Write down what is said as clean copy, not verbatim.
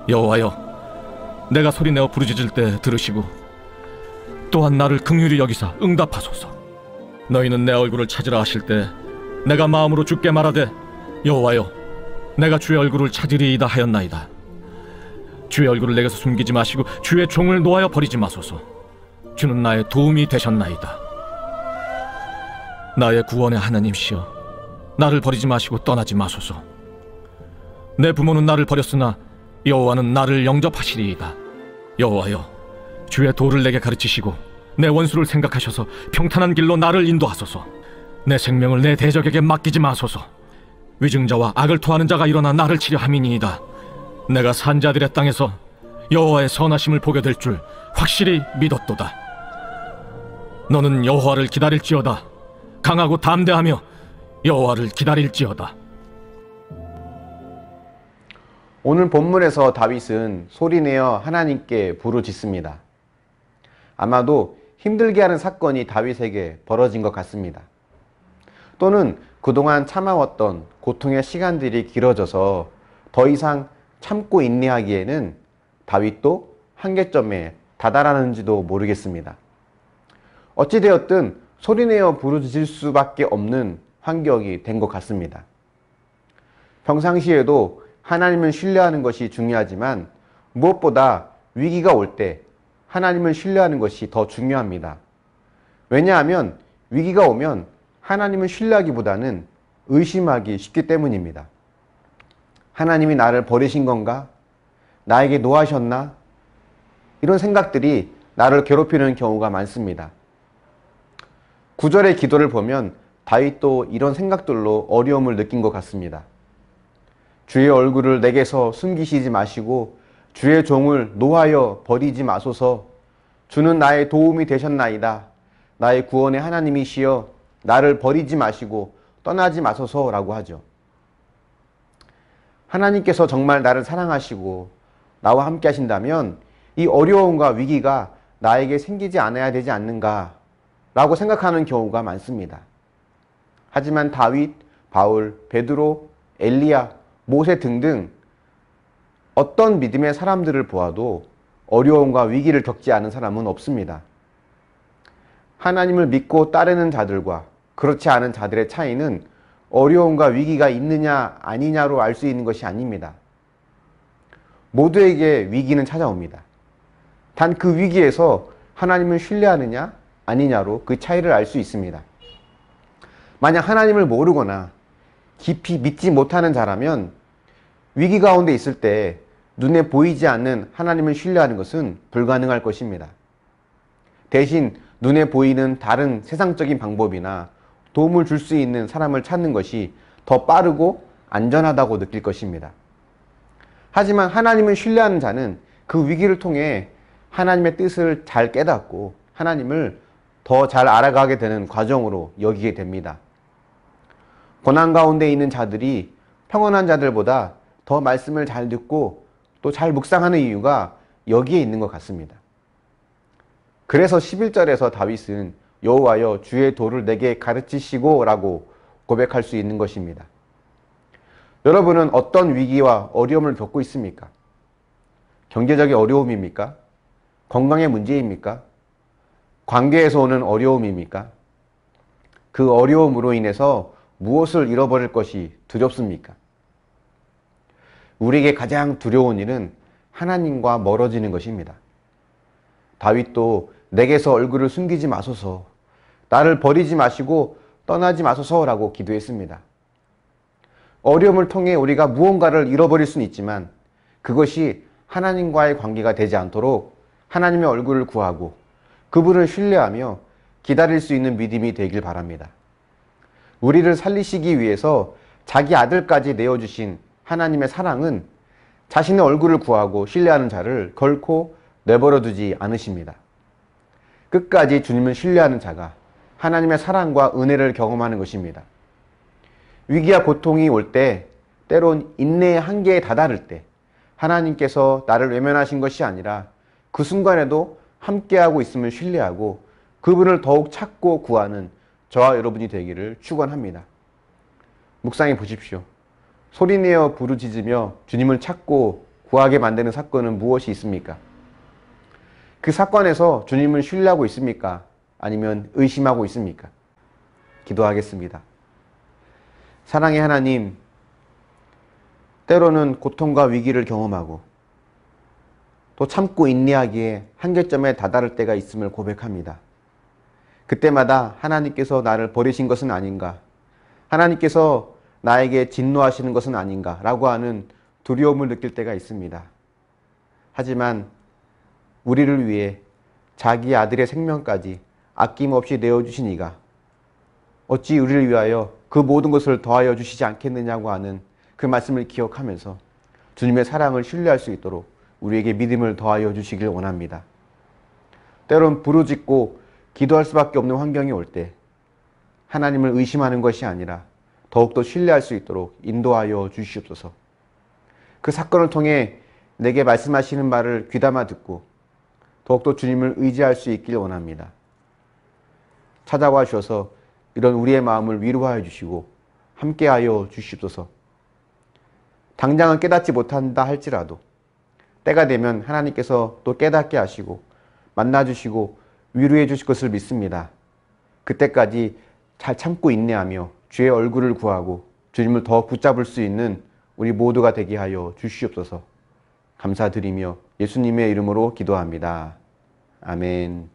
여호와여, 내가 소리내어 부르짖을 때 들으시고 또한 나를 긍휼히 여기사 응답하소서. 너희는 내 얼굴을 찾으라 하실 때 내가 마음으로 주께 말하되 여호와여, 내가 주의 얼굴을 찾으리이다 하였나이다. 주의 얼굴을 내게서 숨기지 마시고 주의 종을 놓아여 버리지 마소서. 주는 나의 도움이 되셨나이다. 나의 구원의 하나님시여, 나를 버리지 마시고 떠나지 마소서. 내 부모는 나를 버렸으나 여호와는 나를 영접하시리이다. 여호와여, 주의 도를 내게 가르치시고 내 원수를 생각하셔서 평탄한 길로 나를 인도하소서. 내 생명을 내 대적에게 맡기지 마소서. 위증자와 악을 토하는 자가 일어나 나를 치려 함이니이다. 내가 산자들의 땅에서 여호와의 선하심을 보게 될 줄 확실히 믿었도다. 너는 여호와를 기다릴지어다. 강하고 담대하며 여호와를 기다릴지어다. 오늘 본문에서 다윗은 소리내어 하나님께 부르짖습니다. 아마도 힘들게 하는 사건이 다윗에게 벌어진 것 같습니다. 또는 그동안 참아왔던 고통의 시간들이 길어져서 더 이상 참고 인내하기에는 다윗도 한계점에 다다랐는지도 모르겠습니다. 어찌되었든 소리내어 부르짖을 수밖에 없는 환경이 된 것 같습니다. 평상시에도 하나님을 신뢰하는 것이 중요하지만 무엇보다 위기가 올 때 하나님을 신뢰하는 것이 더 중요합니다. 왜냐하면 위기가 오면 하나님을 신뢰하기보다는 의심하기 쉽기 때문입니다. 하나님이 나를 버리신 건가? 나에게 노하셨나? 이런 생각들이 나를 괴롭히는 경우가 많습니다. 9절의 기도를 보면 다윗도 이런 생각들로 어려움을 느낀 것 같습니다. 주의 얼굴을 내게서 숨기시지 마시고 주의 종을 노하여 버리지 마소서. 주는 나의 도움이 되셨나이다. 나의 구원의 하나님이시여, 나를 버리지 마시고 떠나지 마소서라고 하죠. 하나님께서 정말 나를 사랑하시고 나와 함께 하신다면 이 어려움과 위기가 나에게 생기지 않아야 되지 않는가 라고 생각하는 경우가 많습니다. 하지만 다윗, 바울, 베드로, 엘리야, 모세 등등 어떤 믿음의 사람들을 보아도 어려움과 위기를 겪지 않은 사람은 없습니다. 하나님을 믿고 따르는 자들과 그렇지 않은 자들의 차이는 어려움과 위기가 있느냐 아니냐로 알 수 있는 것이 아닙니다. 모두에게 위기는 찾아옵니다. 단 그 위기에서 하나님을 신뢰하느냐 아니냐로 그 차이를 알 수 있습니다. 만약 하나님을 모르거나 깊이 믿지 못하는 자라면 위기 가운데 있을 때 눈에 보이지 않는 하나님을 신뢰하는 것은 불가능할 것입니다. 대신 눈에 보이는 다른 세상적인 방법이나 도움을 줄 수 있는 사람을 찾는 것이 더 빠르고 안전하다고 느낄 것입니다. 하지만 하나님을 신뢰하는 자는 그 위기를 통해 하나님의 뜻을 잘 깨닫고 하나님을 더 잘 알아가게 되는 과정으로 여기게 됩니다. 고난 가운데 있는 자들이 평온한 자들보다 더 말씀을 잘 듣고 또 잘 묵상하는 이유가 여기에 있는 것 같습니다. 그래서 11절에서 다윗은 여호와여 주의 도를 내게 가르치시고 라고 고백할 수 있는 것입니다. 여러분은 어떤 위기와 어려움을 겪고 있습니까? 경제적인 어려움입니까? 건강의 문제입니까? 관계에서 오는 어려움입니까? 그 어려움으로 인해서 무엇을 잃어버릴 것이 두렵습니까? 우리에게 가장 두려운 일은 하나님과 멀어지는 것입니다. 다윗도 내게서 얼굴을 숨기지 마소서, 나를 버리지 마시고 떠나지 마소서라고 기도했습니다. 어려움을 통해 우리가 무언가를 잃어버릴 수는 있지만 그것이 하나님과의 관계가 되지 않도록 하나님의 얼굴을 구하고 그분을 신뢰하며 기다릴 수 있는 믿음이 되길 바랍니다. 우리를 살리시기 위해서 자기 아들까지 내어주신 하나님의 사랑은 자신의 얼굴을 구하고 신뢰하는 자를 결코 내버려 두지 않으십니다. 끝까지 주님을 신뢰하는 자가 하나님의 사랑과 은혜를 경험하는 것입니다. 위기와 고통이 올 때, 때론 인내의 한계에 다다를 때 하나님께서 나를 외면하신 것이 아니라 그 순간에도 함께하고 있음을 신뢰하고 그분을 더욱 찾고 구하는 저와 여러분이 되기를 축원합니다. 묵상해 보십시오. 소리내어 부르짖으며 주님을 찾고 구하게 만드는 사건은 무엇이 있습니까? 그 사건에서 주님을 신뢰하고 있습니까? 아니면 의심하고 있습니까? 기도하겠습니다. 사랑의 하나님, 때로는 고통과 위기를 경험하고 또 참고 인내하기에 한계점에 다다를 때가 있음을 고백합니다. 그때마다 하나님께서 나를 버리신 것은 아닌가, 하나님께서 나에게 진노하시는 것은 아닌가 라고 하는 두려움을 느낄 때가 있습니다. 하지만 우리를 위해 자기 아들의 생명까지 아낌없이 내어주신 이가 어찌 우리를 위하여 그 모든 것을 더하여 주시지 않겠느냐고 하는 그 말씀을 기억하면서 주님의 사랑을 신뢰할 수 있도록 우리에게 믿음을 더하여 주시길 원합니다. 때론 부르짖고 기도할 수밖에 없는 환경이 올 때 하나님을 의심하는 것이 아니라 더욱더 신뢰할 수 있도록 인도하여 주시옵소서. 그 사건을 통해 내게 말씀하시는 말을 귀담아 듣고 더욱더 주님을 의지할 수 있길 원합니다. 찾아와 주셔서 이런 우리의 마음을 위로하여 주시고 함께하여 주시옵소서. 당장은 깨닫지 못한다 할지라도 때가 되면 하나님께서 또 깨닫게 하시고 만나주시고 위로해 주실 것을 믿습니다. 그때까지 잘 참고 인내하며 주의 얼굴을 구하고 주님을 더 붙잡을 수 있는 우리 모두가 되게 하여 주시옵소서. 감사드리며 예수님의 이름으로 기도합니다. 아멘.